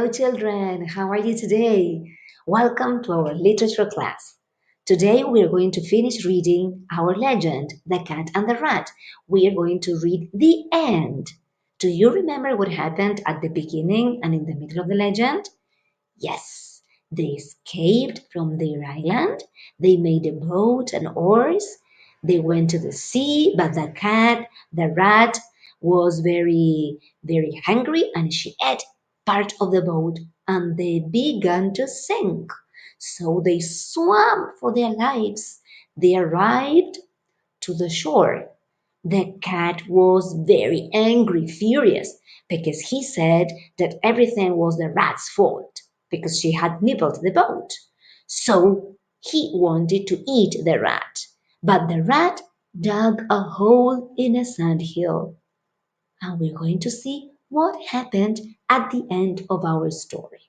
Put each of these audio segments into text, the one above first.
children, how are you today? Welcome to our literature class. Today we are going to finish reading our legend, The Cat and the Rat. We are going to read the end. Do you remember what happened at the beginning and in the middle of the legend? Yes, they escaped from their island. They made a boat and oars. They went to the sea, but the rat, was very hungry and she ate part of the boat and they began to sink. So they swam for their lives. They arrived to the shore. The cat was very angry, furious, because he said that everything was the rat's fault because she had nibbled the boat. So he wanted to eat the rat, but the rat dug a hole in a sandhill. And we're going to see what happened at the end of our story.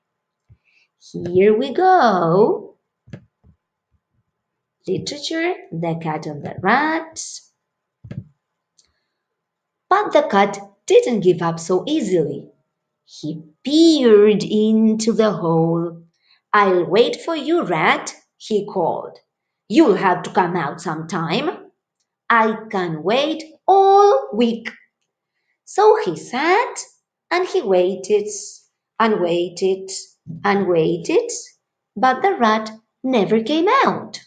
Here we go. Literature, The Cat and the Rat. But the cat didn't give up so easily. He peered into the hole. "I'll wait for you, Rat," he called. "You'll have to come out sometime. I can wait all week." So he sat and he waited and waited and waited, but the rat never came out.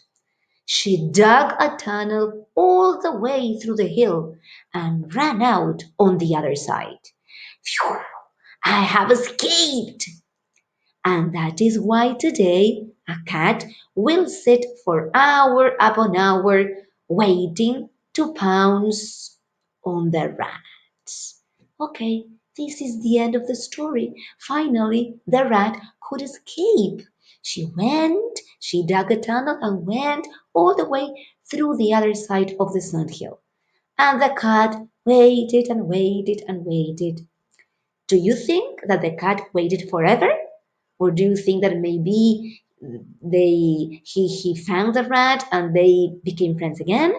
She dug a tunnel all the way through the hill and ran out on the other side. "Phew, I have escaped!" And that is why today a cat will sit for hour upon hour waiting to pounce on the rat. Okay, this is the end of the story. Finally, the rat could escape. She dug a tunnel and went all the way through the other side of the sandhill. And the cat waited and waited and waited. Do you think that the cat waited forever? Or do you think that maybe he found the rat and they became friends again?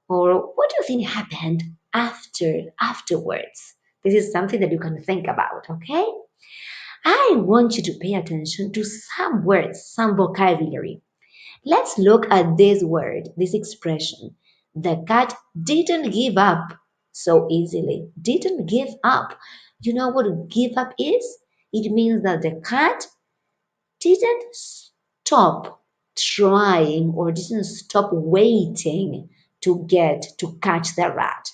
Or what do you think happened afterwards? This is something that you can think about, okay? I want you to pay attention to some words, some vocabulary. Let's look at this word, this expression. The cat didn't give up so easily. Didn't give up. You know what give up is? It means that the cat didn't stop trying or didn't stop waiting to catch the rat.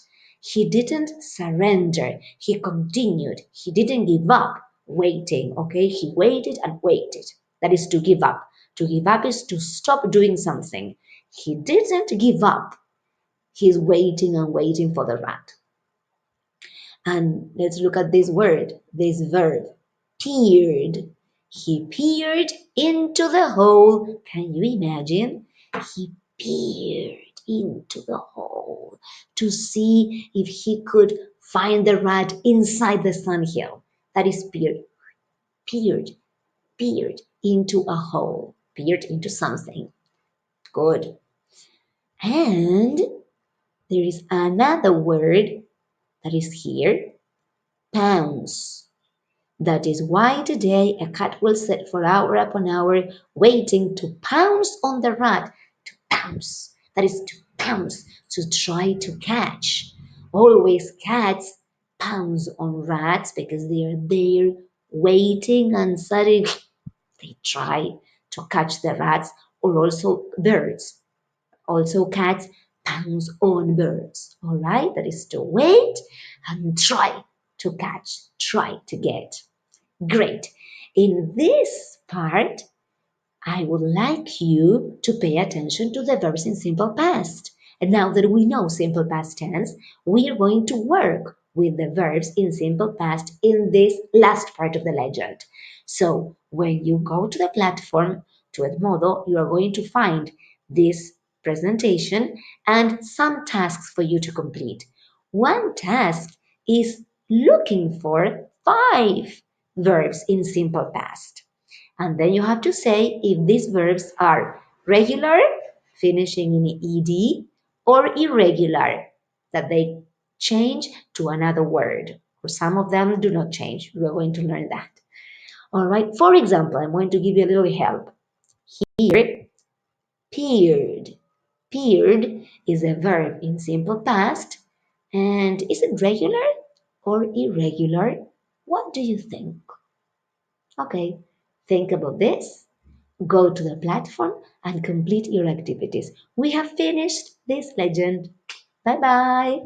He didn't surrender. He continued. He didn't give up waiting. Okay, he waited and waited. That is to give up. To give up is to stop doing something. He didn't give up. He's waiting and waiting for the rat. And let's look at this word, this verb, peered. He peered into the hole. Can you imagine? He peered into the hole to see if he could find the rat inside the sandhill. That is peered, peered, peered into a hole, peered into something. Good. And there is another word that is here, pounce. That is why today a cat will sit for hour upon hour waiting to pounce on the rat, to pounce. That is to pounce, to try to catch. Always cats pounce on rats because they are there waiting and suddenly they try to catch the rats, or also birds. Also cats pounce on birds. All right, that is to wait and try to catch, try to get. Great. In this part, I would like you to pay attention to the verbs in simple past. And now that we know simple past tense, we are going to work with the verbs in simple past in this last part of the legend. So, when you go to the platform, to Edmodo, you are going to find this presentation and some tasks for you to complete. One task is looking for 5 verbs in simple past. And then you have to say if these verbs are regular, finishing in ed, or irregular, that they change to another word. Or some of them do not change. We are going to learn that. All right. For example, I'm going to give you a little help. Here, peered. Peered is a verb in simple past. And is it regular or irregular? What do you think? Okay, think about this. Go to the platform and complete your activities. We have finished this legend. Bye bye.